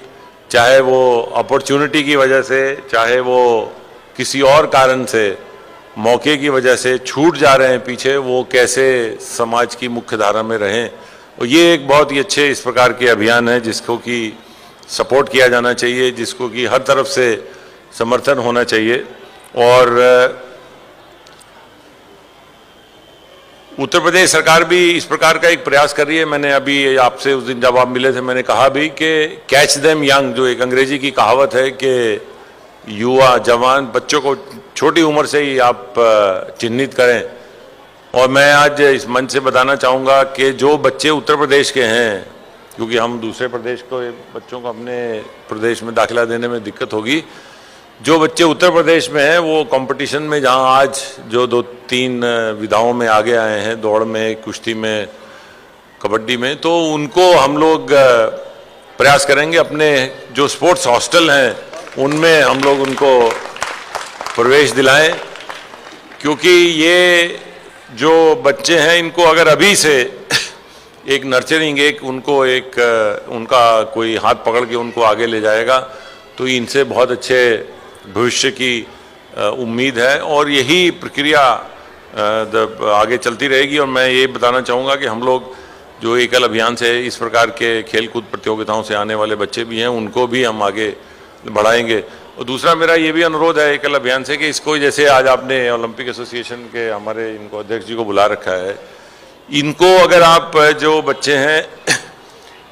चाहे वो अपॉर्चुनिटी की वजह से, चाहे वो किसी और कारण से, मौके की वजह से छूट जा रहे हैं पीछे, वो कैसे समाज की मुख्य धारा में रहें। और ये एक बहुत ही अच्छे इस प्रकार के अभियान है जिसको कि सपोर्ट किया जाना चाहिए, जिसको कि हर तरफ से समर्थन होना चाहिए। और उत्तर प्रदेश सरकार भी इस प्रकार का एक प्रयास कर रही है। मैंने अभी आपसे उस दिन जब आप मिले थे, मैंने कहा भी कि कैच देम यंग, जो एक अंग्रेजी की कहावत है कि युवा जवान बच्चों को छोटी उम्र से ही आप चिन्हित करें। और मैं आज इस मंच से बताना चाहूँगा कि जो बच्चे उत्तर प्रदेश के हैं, क्योंकि हम दूसरे प्रदेश को बच्चों को अपने प्रदेश में दाखिला देने में दिक्कत होगी, जो बच्चे उत्तर प्रदेश में हैं वो कंपटीशन में, जहां आज जो 2-3 विधाओं में आगे आए हैं, दौड़ में, कुश्ती में, कबड्डी में, तो उनको हम लोग प्रयास करेंगे अपने जो स्पोर्ट्स हॉस्टल हैं उनमें हम लोग उनको प्रवेश दिलाएं। क्योंकि ये जो बच्चे हैं, इनको अगर अभी से एक नर्चरिंग, उनका कोई हाथ पकड़ के उनको आगे ले जाएगा, तो इनसे बहुत अच्छे भविष्य की उम्मीद है। और यही प्रक्रिया आगे चलती रहेगी। और मैं ये बताना चाहूँगा कि हम लोग जो एकल अभियान से इस प्रकार के खेलकूद प्रतियोगिताओं से आने वाले बच्चे भी हैं, उनको भी हम आगे बढ़ाएंगे। और दूसरा मेरा ये भी अनुरोध है एकल अभियान से कि इसको, जैसे आज आपने ओलंपिक एसोसिएशन के हमारे इनको अध्यक्ष जी को बुला रखा है, इनको अगर आप जो बच्चे हैं,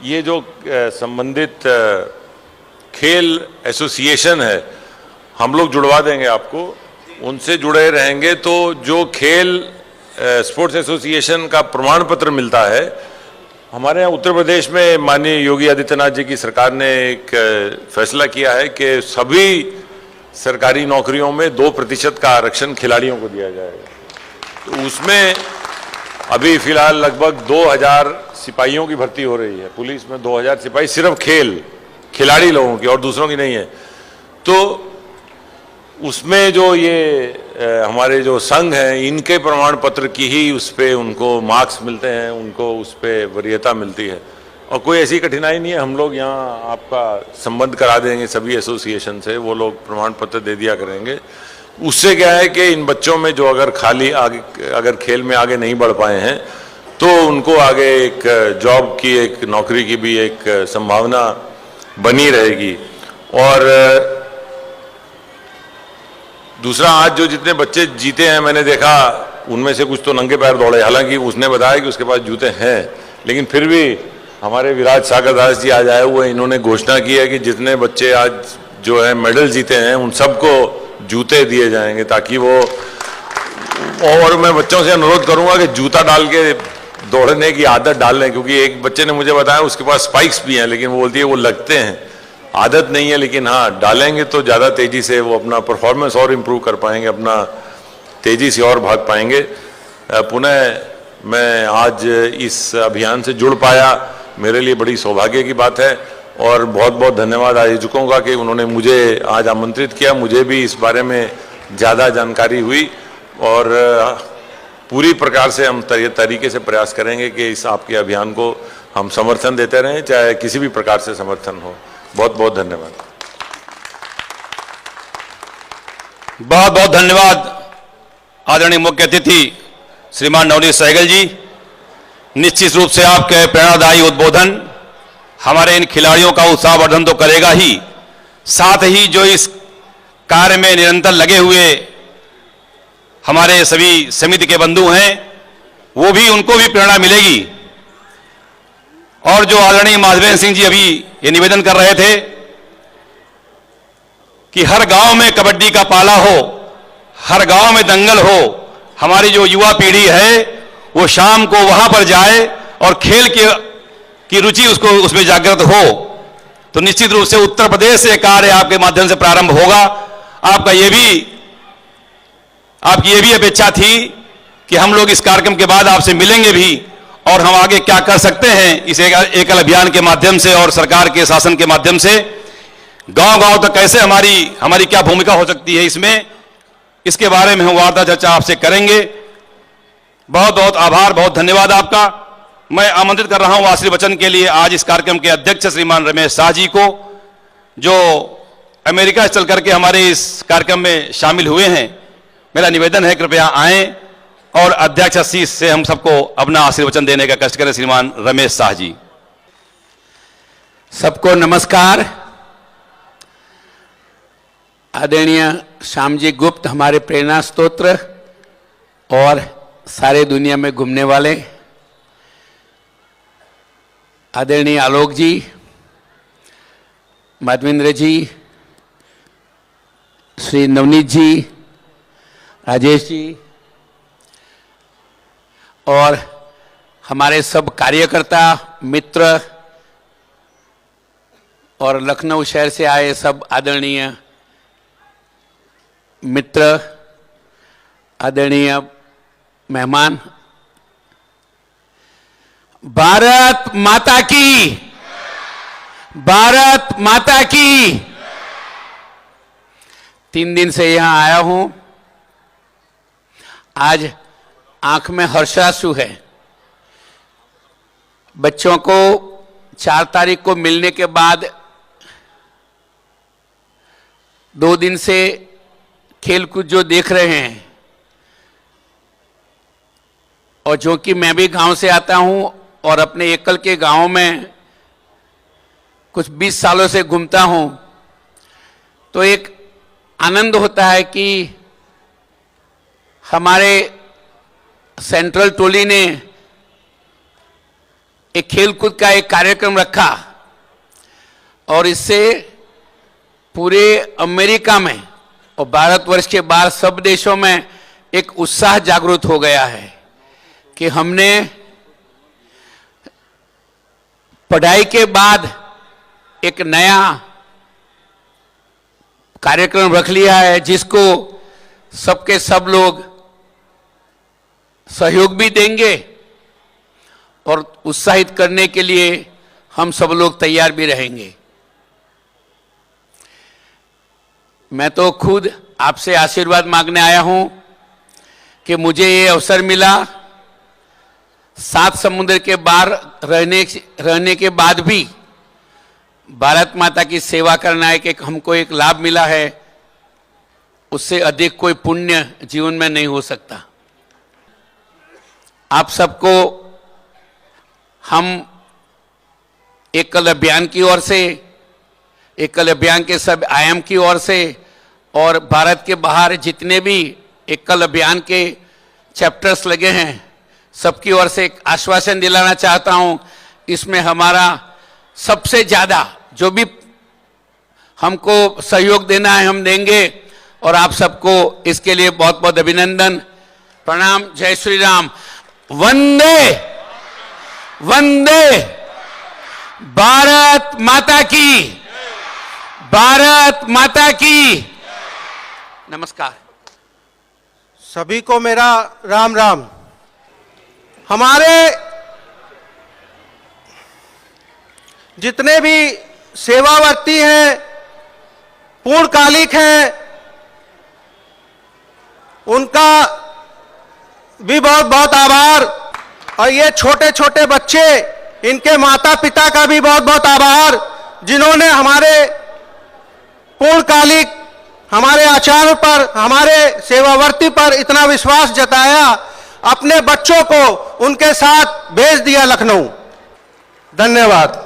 ये जो संबंधित खेल एसोसिएशन है, हम लोग जुड़वा देंगे आपको, उनसे जुड़े रहेंगे तो जो खेल स्पोर्ट्स एसोसिएशन का प्रमाण पत्र मिलता है, हमारे यहाँ उत्तर प्रदेश में माननीय योगी आदित्यनाथ जी की सरकार ने एक फैसला किया है कि सभी सरकारी नौकरियों में 2% का आरक्षण खिलाड़ियों को दिया जाएगा। तो उसमें अभी फिलहाल लगभग 2000 सिपाहियों की भर्ती हो रही है। पुलिस में 2000 सिपाही सिर्फ खिलाड़ी लोगों की, और दूसरों की नहीं है। तो उसमें जो ये हमारे जो संघ हैं, इनके प्रमाण पत्र की ही उस पर उनको मार्क्स मिलते हैं, उनको उस पर वरीयता मिलती है। और कोई ऐसी कठिनाई नहीं है, हम लोग यहाँ आपका संबंध करा देंगे सभी एसोसिएशन से, वो लोग प्रमाण पत्र दे दिया करेंगे। उससे क्या है कि इन बच्चों में जो अगर खेल में आगे नहीं बढ़ पाए हैं, तो उनको आगे एक जॉब की, एक नौकरी की भी एक संभावना बनी रहेगी। और दूसरा, आज जो जितने बच्चे जीते हैं, मैंने देखा उनमें से कुछ तो नंगे पैर दौड़े। हालांकि उसने बताया कि उसके पास जूते हैं, लेकिन फिर भी हमारे विराज सागर दास जी आज आए हुए, इन्होंने घोषणा की है कि जितने बच्चे आज जो है मेडल जीते हैं, उन सबको जूते दिए जाएंगे, ताकि वो, और मैं बच्चों से अनुरोध करूंगा कि जूता डाल के दौड़ने की आदत डाल लें। क्योंकि एक बच्चे ने मुझे बताया उसके पास स्पाइक्स भी हैं, लेकिन वो बोलती है वो लगते हैं, आदत नहीं है, लेकिन हाँ डालेंगे तो ज़्यादा तेज़ी से वो अपना परफॉर्मेंस और इम्प्रूव कर पाएंगे, अपना तेज़ी से और भाग पाएंगे। पुनः मैं आज इस अभियान से जुड़ पाया, मेरे लिए बड़ी सौभाग्य की बात है। और बहुत बहुत धन्यवाद आयोजकों का कि उन्होंने मुझे आज आमंत्रित किया। मुझे भी इस बारे में ज़्यादा जानकारी हुई और पूरी प्रकार से हम तरीके से प्रयास करेंगे कि इस आपके अभियान को हम समर्थन देते रहें, चाहे किसी भी प्रकार से समर्थन हो। बहुत बहुत धन्यवाद। बहुत बहुत धन्यवाद आदरणीय मुख्य अतिथि श्रीमान नवनीत सहगल जी। निश्चित रूप से आपके प्रेरणादायी उद्बोधन हमारे इन खिलाड़ियों का उत्साहवर्धन तो करेगा ही, साथ ही जो इस कार्य में निरंतर लगे हुए हमारे सभी समिति के बंधु हैं वो भी, उनको भी प्रेरणा मिलेगी। और जो आदरणीय माधवेंद्र सिंह जी अभी ये निवेदन कर रहे थे कि हर गांव में कबड्डी का पाला हो, हर गांव में दंगल हो, हमारी जो युवा पीढ़ी है वो शाम को वहां पर जाए और खेल की रुचि उसको उसमें जागृत हो, तो निश्चित रूप से उत्तर प्रदेश से कार्य आपके माध्यम से प्रारंभ होगा। आपकी ये भी अपेक्षा थी कि हम लोग इस कार्यक्रम के बाद आपसे मिलेंगे भी और हम आगे क्या कर सकते हैं इस एकल अभियान के माध्यम से और सरकार के शासन के माध्यम से गांव-गांव तक कैसे हमारी क्या भूमिका हो सकती है इसमें, इसके बारे में हम वार्ता चर्चा आपसे करेंगे। बहुत बहुत आभार, बहुत धन्यवाद आपका। मैं आमंत्रित कर रहा हूं आशीर्वचन के लिए आज इस कार्यक्रम के अध्यक्ष श्रीमान रमेश शाह जी को, जो अमेरिका से चल करके हमारे इस कार्यक्रम में शामिल हुए हैं। मेरा निवेदन है कृपया आएं और अध्यक्ष आशीष से हम सबको अपना आशीर्वचन देने का कष्ट करें। श्रीमान रमेश शाह जी। सबको नमस्कार। आदरणीय श्यामजी गुप्त हमारे प्रेरणा स्तोत्र और सारे दुनिया में घूमने वाले आदरणीय आलोक जी, माधवेंद्र जी, श्री नवनीत जी, राजेश जी और हमारे सब कार्यकर्ता मित्र और लखनऊ शहर से आए सब आदरणीय मित्र, आदरणीय मेहमान, भारत माता की, भारत माता की। 3 दिन से यहां आया हूं। आज आंख में हर्षाश्रु है। बच्चों को 4 तारीख को मिलने के बाद 2 दिन से खेलकूद जो देख रहे हैं, और जो कि मैं भी गांव से आता हूं और अपने एकल के गांव में कुछ 20 सालों से घूमता हूं, तो एक आनंद होता है कि हमारे सेंट्रल टोली ने एक खेलकूद का एक कार्यक्रम रखा और इससे पूरे अमेरिका में और भारतवर्ष के बाहर सब देशों में एक उत्साह जागृत हो गया है कि हमने पढ़ाई के बाद एक नया कार्यक्रम रख लिया है जिसको सबके सब लोग सहयोग भी देंगे और उत्साहित करने के लिए हम सब लोग तैयार भी रहेंगे। मैं तो खुद आपसे आशीर्वाद मांगने आया हूं कि मुझे ये अवसर मिला 7 समुद्र के पार रहने के बाद भी भारत माता की सेवा करना है कि हमको एक लाभ मिला है, उससे अधिक कोई पुण्य जीवन में नहीं हो सकता। आप सबको हम एकल अभियान की ओर से, एकल अभियान के सब आयाम की ओर से और भारत के बाहर जितने भी एकल अभियान के चैप्टर्स लगे हैं सबकी ओर से एक आश्वासन दिलाना चाहता हूं। इसमें हमारा सबसे ज्यादा जो भी हमको सहयोग देना है हम देंगे और आप सबको इसके लिए बहुत बहुत अभिनंदन, प्रणाम। जय श्री राम। वंदे वंदे भारत माता की, भारत माता की। नमस्कार। सभी को मेरा राम राम। हमारे जितने भी सेवावर्ती हैं, पूर्णकालिक हैं, उनका भी बहुत बहुत आभार। और ये छोटे छोटे बच्चे, इनके माता पिता का भी बहुत बहुत आभार, जिन्होंने हमारे पूर्णकालिक, हमारे आचार्य पर, हमारे सेवावर्ती पर इतना विश्वास जताया, अपने बच्चों को उनके साथ भेज दिया लखनऊ। धन्यवाद।